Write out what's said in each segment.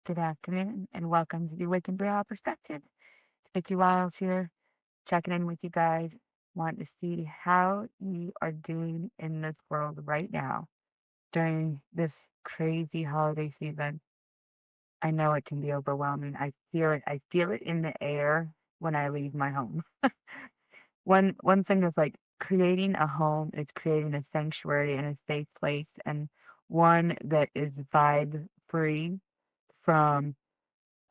Good afternoon, and welcome to the Awakened Real Perspective. It's Vicky Wiles here, checking in with you guys. Want to see how you are doing in this world right now during this crazy holiday season. I know it can be overwhelming. I feel it. I feel it in the air when I leave my home. One thing is like creating a home is creating a sanctuary and a safe place, and one that is vibe free from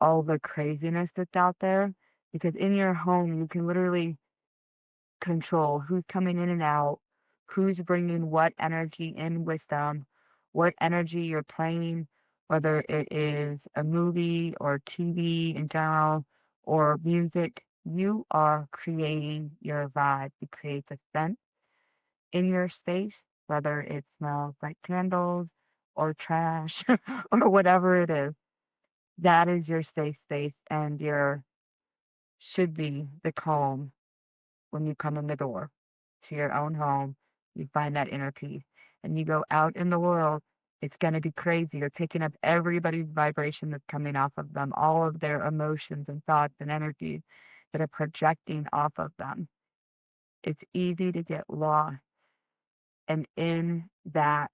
all the craziness that's out there, because in your home you can literally control who's coming in and out, who's bringing what energy in with them, what energy you're playing, whether it is a movie or TV in general or music. You are creating your vibe. You create the scent in your space, whether it smells like candles or trash or whatever it is. That is your safe space, and your should be the calm when you come in the door to your own home. You find that inner peace. And you go out in the world, it's going to be crazy. You're picking up everybody's vibration that's coming off of them, all of their emotions and thoughts and energies that are projecting off of them. It's easy to get lost and in that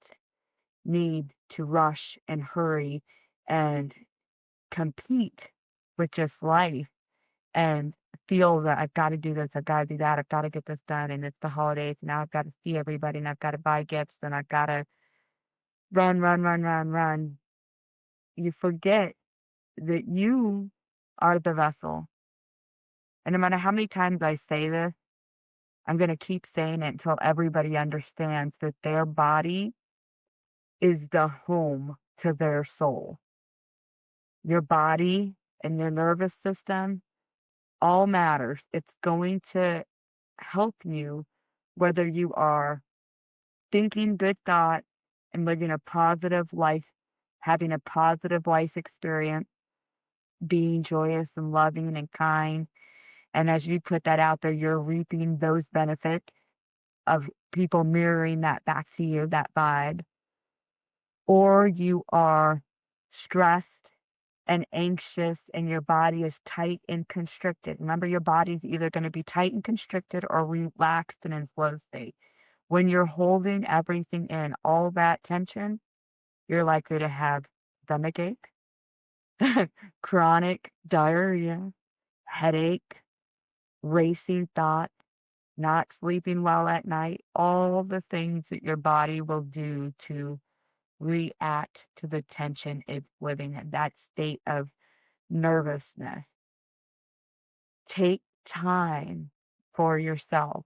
need to rush and hurry and compete with just life and feel that I've got to do this, I've got to do that, I've got to get this done, and it's the holidays, and now I've got to see everybody, and I've got to buy gifts, and I've got to run, run, run, run, run. You forget that you are the vessel. And no matter how many times I say this, I'm going to keep saying it until everybody understands that their body is the home to their soul. Your body and your nervous system all matters. It's going to help you whether you are thinking good thought and living a positive life, having a positive life experience, being joyous and loving and kind. And as you put that out there, you're reaping those benefits of people mirroring that back to you, that vibe. Or you are stressed and anxious and your body is tight and constricted. Remember, your body's either going to be tight and constricted or relaxed and in flow state. When you're holding everything in, all that tension, you're likely to have stomachache, chronic diarrhea, headache, racing thought, not sleeping well at night, all the things that your body will do to react to the tension it's living in, that state of nervousness. Take time for yourself.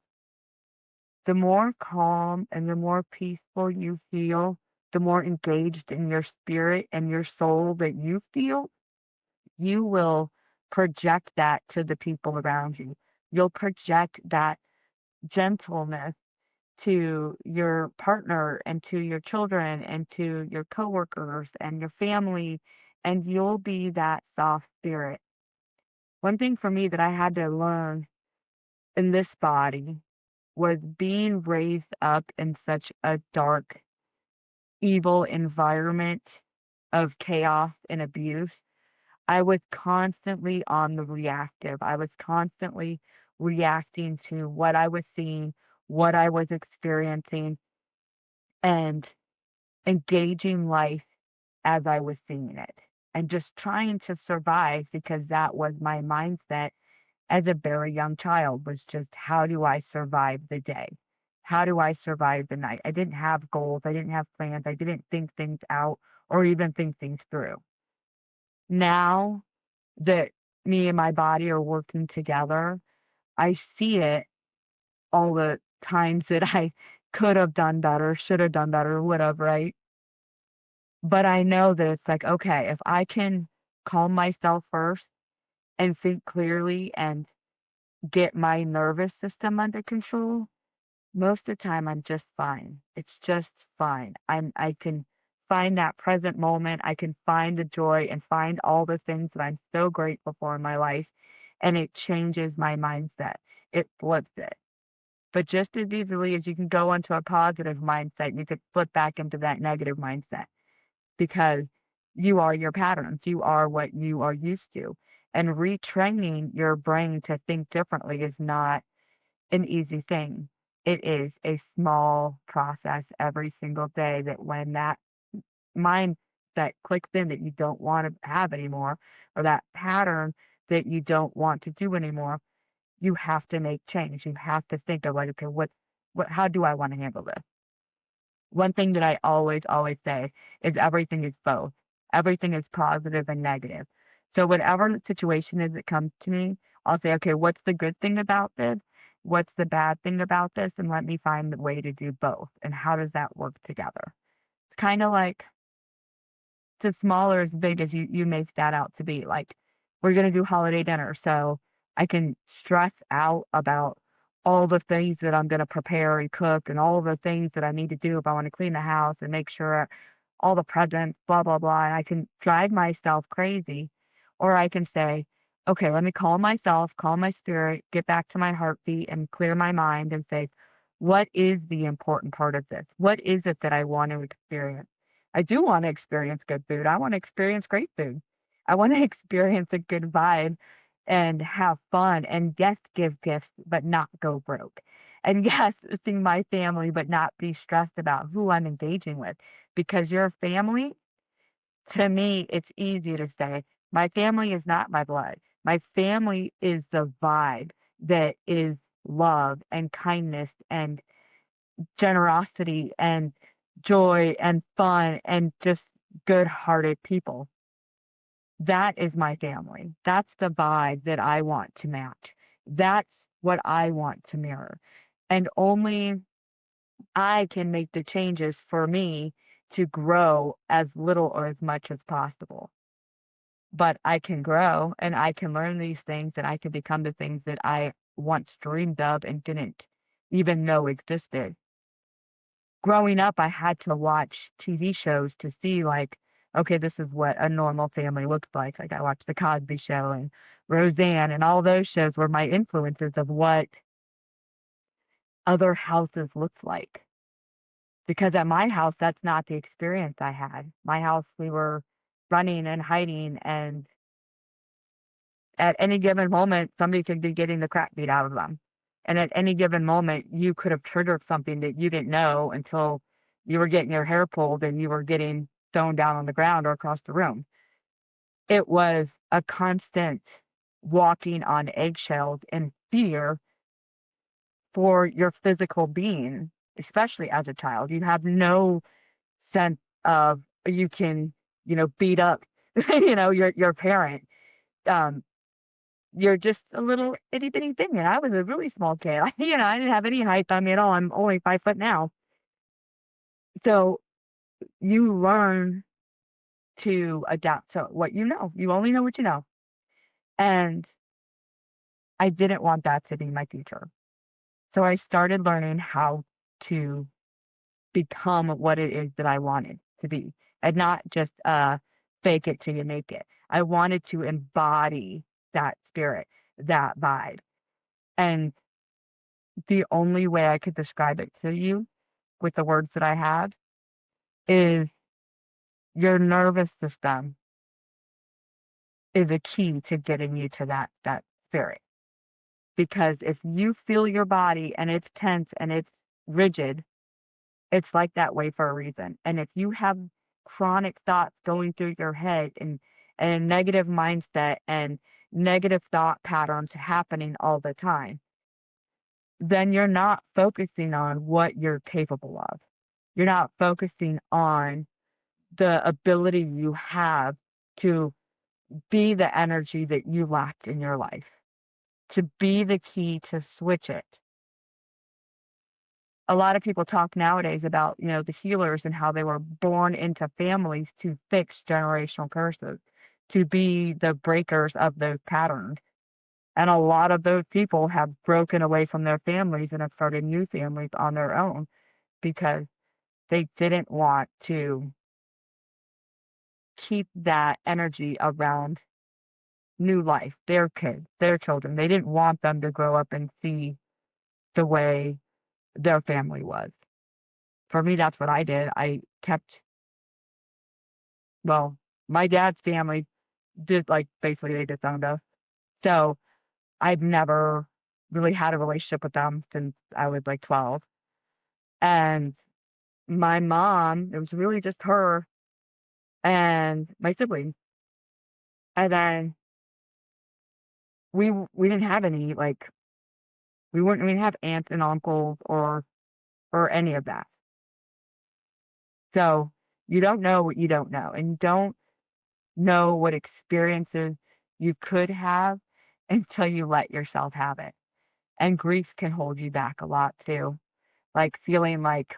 The more calm and the more peaceful you feel, the more engaged in your spirit and your soul that you feel, you will project that to the people around you. You'll project that gentleness to your partner and to your children and to your coworkers and your family, and you'll be that soft spirit. One thing for me that I had to learn in this body was being raised up in such a dark, evil environment of chaos and abuse. I was constantly on the reactive. I was constantly reacting to what I was seeing, what I was experiencing, and engaging life as I was seeing it, and just trying to survive because that was my mindset as a very young child, was just how do I survive the day? How do I survive the night? I didn't have goals. I didn't have plans. I didn't think things out or even think things through. Now that me and my body are working together, I see it all the times that I could have done better, should have done better, whatever, right? But I know that it's like, okay, if I can calm myself first and think clearly and get my nervous system under control, most of the time I'm just fine. It's just fine. I can find that present moment. I can find the joy and find all the things that I'm so grateful for in my life, and it changes my mindset. It flips it. But just as easily as you can go into a positive mindset, you could flip back into that negative mindset because You are your patterns. You are what you are used to. And retraining your brain to think differently is not an easy thing. It is a small process every single day that when that mindset clicks in that you don't want to have anymore, or that pattern that you don't want to do anymore, you have to make change. You have to think of like, okay, how do I want to handle this? One thing that I always, always say is everything is both. Everything is positive and negative. So whatever the situation is that comes to me, I'll say, okay, what's the good thing about this? What's the bad thing about this? And let me find the way to do both. And how does that work together? It's kind of like it's as small or as big as you make that out to be. Like, we're gonna do holiday dinner, so I can stress out about all the things that I'm gonna prepare and cook and all the things that I need to do if I want to clean the house and make sure all the presents, blah blah blah. And I can drive myself crazy, or I can say, okay, let me calm myself, calm my spirit, get back to my heartbeat, and clear my mind and say, what is the important part of this? What is it that I want to experience? I do wanna experience good food. I wanna experience great food. I wanna experience a good vibe and have fun, and yes, give gifts, but not go broke. And yes, see my family, but not be stressed about who I'm engaging with. Because your family, to me, it's easy to say, my family is not my blood. My family is the vibe that is love and kindness and generosity and joy and fun and just good-hearted people. That is my family. That's the vibe that I want to match. That's what I want to mirror. And only I can make the changes for me to grow as little or as much as possible. But I can grow and I can learn these things and I can become the things that I once dreamed of and didn't even know existed. Growing up, I had to watch TV shows to see, like, okay, this is what a normal family looks like. Like, I watched The Cosby Show and Roseanne, and all those shows were my influences of what other houses looked like. Because at my house, that's not the experience I had. My house, we were running and hiding, and at any given moment, somebody could be getting the crap beat out of them. And at any given moment, you could have triggered something that you didn't know until you were getting your hair pulled and you were getting thrown down on the ground or across the room. It was a constant walking on eggshells in fear for your physical being, especially as a child. You have no sense of you can, beat up, your parent. Um, You're just a little itty bitty thing, and I was a really small kid. I didn't have any height on me at all. I'm only 5 foot now. So you learn to adapt to what you know. You only know what you know. And I didn't want that to be my future. So I started learning how to become what it is that I wanted to be and not just fake it till you make it. I wanted to embody that spirit, that vibe. And the only way I could describe it to you with the words that I have is your nervous system is a key to getting you to that spirit. Because if you feel your body and it's tense and it's rigid, it's like that way for a reason. And if you have chronic thoughts going through your head and a negative mindset and negative thought patterns happening all the time, then you're not focusing on what you're capable of. You're not focusing on the ability you have to be the energy that you lacked in your life, to be the key to switch it. A lot of people talk nowadays about, the healers and how they were born into families to fix generational curses, to be the breakers of those patterns. And a lot of those people have broken away from their families and have started new families on their own because they didn't want to keep that energy around new life, their kids, their children. They didn't want them to grow up and see the way their family was. For me, that's what I did. I kept, well, My dad's family did like basically they disowned us. So I've never really had a relationship with them since I was like 12. And my mom, it was really just her and my siblings. And then we didn't have any like we didn't have aunts and uncles or any of that. So you don't know what you don't know, and you don't know what experiences you could have until you let yourself have it. And grief can hold you back a lot too, like feeling like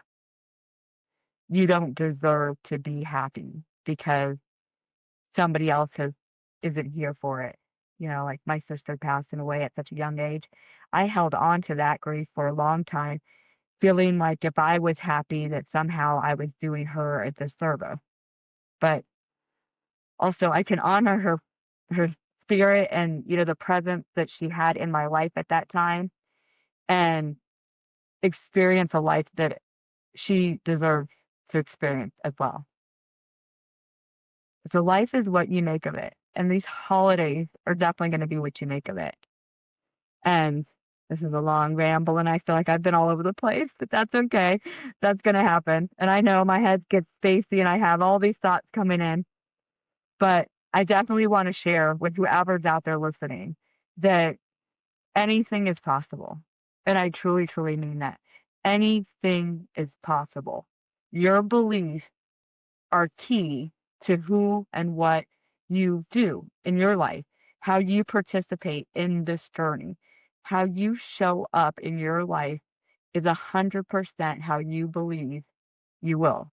you don't deserve to be happy because somebody else isn't here for it. You know, like my sister passing away at such a young age. I held on to that grief for a long time, feeling like if I was happy that somehow I was doing her a disservice. But also I can honor her spirit and, you know, the presence that she had in my life at that time and experience a life that she deserves to experience as well. So life is what you make of it. And these holidays are definitely going to be what you make of it. And this is a long ramble, and I feel like I've been all over the place, but that's okay. That's going to happen. And I know my head gets spacey and I have all these thoughts coming in, but I definitely want to share with whoever's out there listening that anything is possible. And I truly, truly mean that. Anything is possible. Your beliefs are key to who and what you do in your life, how you participate in this journey, how you show up in your life is 100% how you believe you will.